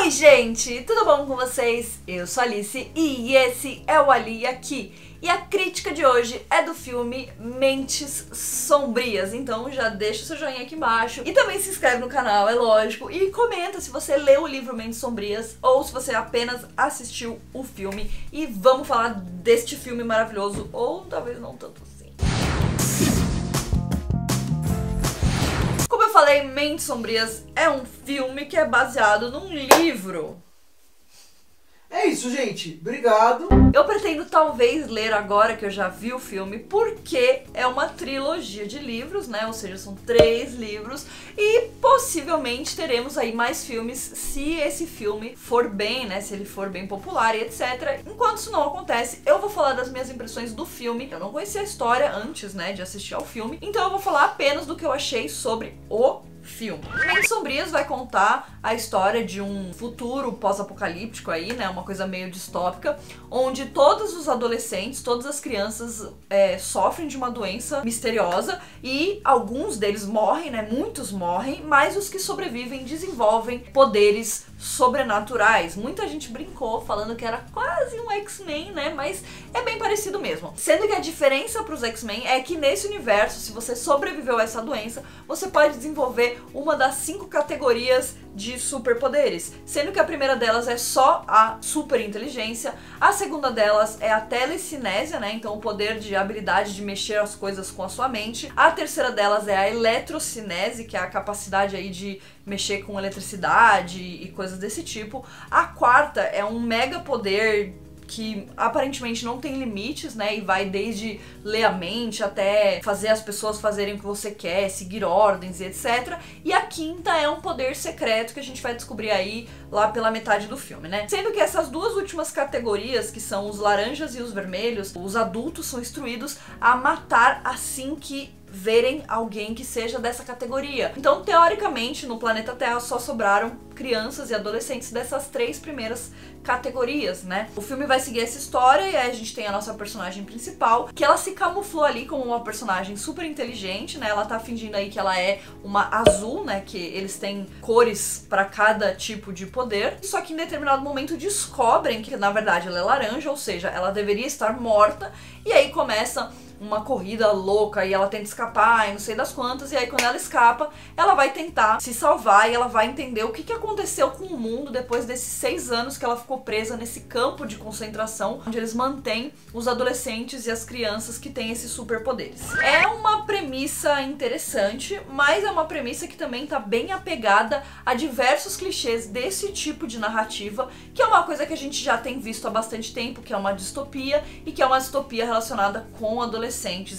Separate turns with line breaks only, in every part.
Oi gente, tudo bom com vocês? Eu sou a Alice e esse é o Ali Aqui. E a crítica de hoje é do filme Mentes Sombrias, então já deixa o seu joinha aqui embaixo e também se inscreve no canal, é lógico, e comenta se você leu o livro Mentes Sombrias ou se você apenas assistiu o filme, e vamos falar deste filme maravilhoso, ou talvez não tanto assim. Como eu falei, Mentes Sombrias é um filme que é baseado num livro.
É isso, gente. Obrigado.
Eu pretendo talvez ler agora que eu já vi o filme, porque é uma trilogia de livros, né? Ou seja, são 3 livros e possivelmente teremos aí mais filmes se esse filme for bem, né? Se ele for bem popular e etc. Enquanto isso não acontece, eu vou falar das minhas impressões do filme. Eu não conhecia a história antes, né, de assistir ao filme, então eu vou falar apenas do que eu achei sobre o filme. Mentes Sombrias vai contar a história de um futuro pós-apocalíptico aí, né, uma coisa meio distópica, onde todos os adolescentes, todas as crianças sofrem de uma doença misteriosa e alguns deles morrem, né, muitos morrem, mas os que sobrevivem desenvolvem poderes sobrenaturais. Muita gente brincou falando que era quase um X-Men, né, mas é bem parecido mesmo. Sendo que a diferença para os X-Men é que nesse universo, se você sobreviveu a essa doença, você pode desenvolver uma das 5 categorias de superpoderes, sendo que a primeira delas é só a superinteligência, a segunda delas é a telecinésia, né, então o poder de habilidade de mexer as coisas com a sua mente, a terceira delas é a eletrocinese, que é a capacidade aí de mexer com eletricidade e coisas desse tipo, a quarta é um mega poder que aparentemente não tem limites, né, e vai desde ler a mente até fazer as pessoas fazerem o que você quer, seguir ordens e etc. E a quinta é um poder secreto que a gente vai descobrir aí lá pela metade do filme, né. Sendo que essas duas últimas categorias, que são os laranjas e os vermelhos, os adultos são instruídos a matar assim que verem alguém que seja dessa categoria. Então, teoricamente, no planeta Terra só sobraram crianças e adolescentes dessas 3 primeiras categorias, né? O filme vai seguir essa história e aí a gente tem a nossa personagem principal, que ela se camuflou ali como uma personagem super inteligente, né? Ela tá fingindo aí que ela é uma azul, né? Que eles têm cores para cada tipo de poder. Só que em determinado momento descobrem que na verdade ela é laranja, ou seja, ela deveria estar morta, e aí começa uma corrida louca e ela tenta escapar e não sei das quantas, e aí quando ela escapa, ela vai tentar se salvar e ela vai entender o que aconteceu com o mundo depois desses 6 anos que ela ficou presa nesse campo de concentração, onde eles mantêm os adolescentes e as crianças que têm esses superpoderes. É uma premissa interessante, mas é uma premissa que também tá bem apegada a diversos clichês desse tipo de narrativa, que é uma coisa que a gente já tem visto há bastante tempo, que é uma distopia, e que é uma distopia relacionada com adolescentes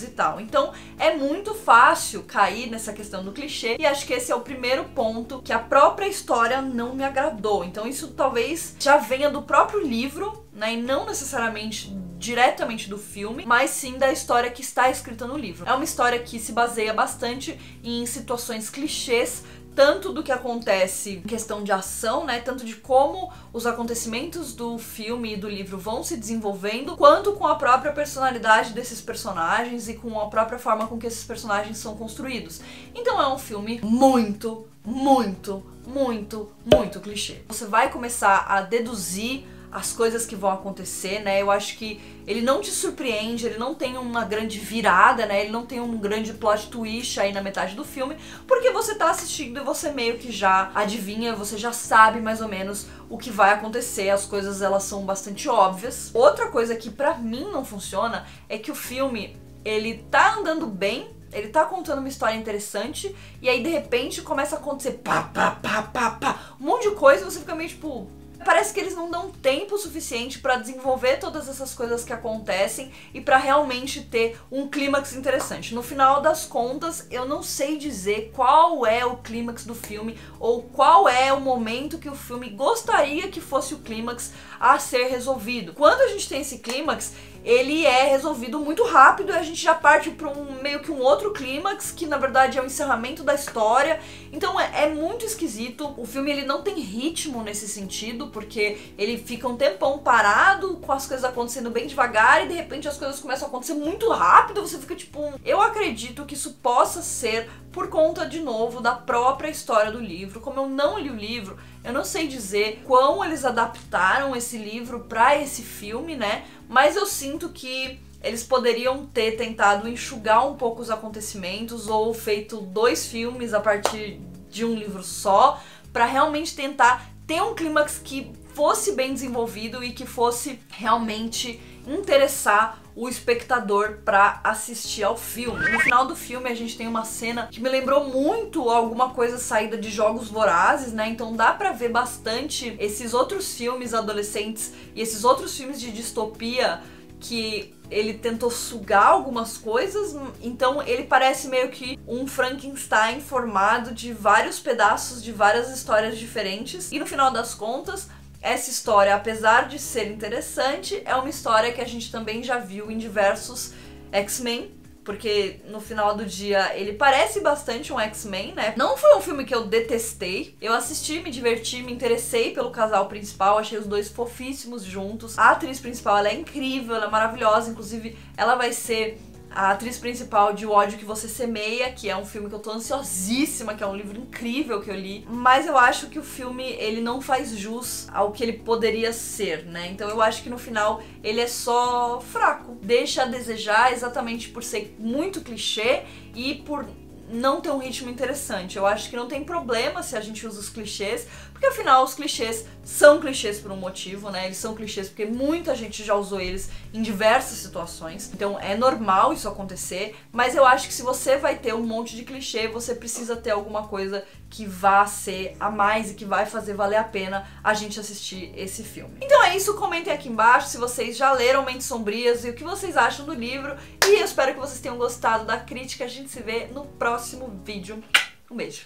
e tal. Então é muito fácil cair nessa questão do clichê, e acho que esse é o primeiro ponto que a própria história não me agradou. Então isso talvez já venha do próprio livro, né, e não necessariamente diretamente do filme, mas sim da história que está escrita no livro. É uma história que se baseia bastante em situações clichês, tanto do que acontece em questão de ação, né, tanto de como os acontecimentos do filme e do livro vão se desenvolvendo, quanto com a própria personalidade desses personagens e com a própria forma com que esses personagens são construídos. Então é um filme muito, muito, muito, muito clichê. Você vai começar a deduzir as coisas que vão acontecer, né? Eu acho que ele não te surpreende, ele não tem uma grande virada, né? Ele não tem um grande plot twist aí na metade do filme, porque você tá assistindo e você meio que já adivinha, você já sabe mais ou menos o que vai acontecer, as coisas elas são bastante óbvias. Outra coisa que pra mim não funciona é que o filme, ele tá andando bem, ele tá contando uma história interessante, e aí de repente começa a acontecer um monte de coisa e você fica meio tipo... Parece que eles não dão tempo suficiente pra desenvolver todas essas coisas que acontecem e pra realmente ter um clímax interessante. No final das contas, eu não sei dizer qual é o clímax do filme ou qual é o momento que o filme gostaria que fosse o clímax a ser resolvido. Quando a gente tem esse clímax, ele é resolvido muito rápido e a gente já parte para meio que um outro clímax, que na verdade é o encerramento da história. Então é muito esquisito. O filme ele não tem ritmo nesse sentido, porque ele fica um tempão parado, com as coisas acontecendo bem devagar, e de repente as coisas começam a acontecer muito rápido, você fica tipo... Eu acredito que isso possa ser por conta, de novo, da própria história do livro. Como eu não li o livro, eu não sei dizer quão eles adaptaram esse livro pra esse filme, né? Mas eu sinto que eles poderiam ter tentado enxugar um pouco os acontecimentos ou feito 2 filmes a partir de um livro só, pra realmente tentar ter um clímax que fosse bem desenvolvido e que fosse realmente interessar o espectador pra assistir ao filme. No final do filme a gente tem uma cena que me lembrou muito alguma coisa saída de Jogos Vorazes, né? Então dá pra ver bastante esses outros filmes adolescentes e esses outros filmes de distopia que ele tentou sugar algumas coisas, então ele parece meio que um Frankenstein formado de vários pedaços de várias histórias diferentes. E no final das contas, essa história, apesar de ser interessante, é uma história que a gente também já viu em diversos X-Men, porque no final do dia ele parece bastante um X-Men, né? Não foi um filme que eu detestei, eu assisti, me diverti, me interessei pelo casal principal, achei os dois fofíssimos juntos. A atriz principal, ela é incrível, ela é maravilhosa, inclusive ela vai ser a atriz principal de O Ódio Que Você Semeia, que é um filme que eu tô ansiosíssima, que é um livro incrível que eu li, mas eu acho que o filme, ele não faz jus ao que ele poderia ser, né? Então eu acho que no final ele é só fraco, deixa a desejar exatamente por ser muito clichê e por não ter um ritmo interessante. Eu acho que não tem problema se a gente usa os clichês, porque afinal os clichês são clichês por um motivo, né? Eles são clichês porque muita gente já usou eles em diversas situações, então é normal isso acontecer, mas eu acho que se você vai ter um monte de clichê, você precisa ter alguma coisa que vá ser a mais e que vai fazer valer a pena a gente assistir esse filme. Então é isso, comentem aqui embaixo se vocês já leram Mentes Sombrias e o que vocês acham do livro, e eu espero que vocês tenham gostado da crítica. A gente se vê no próximo vídeo. Um beijo!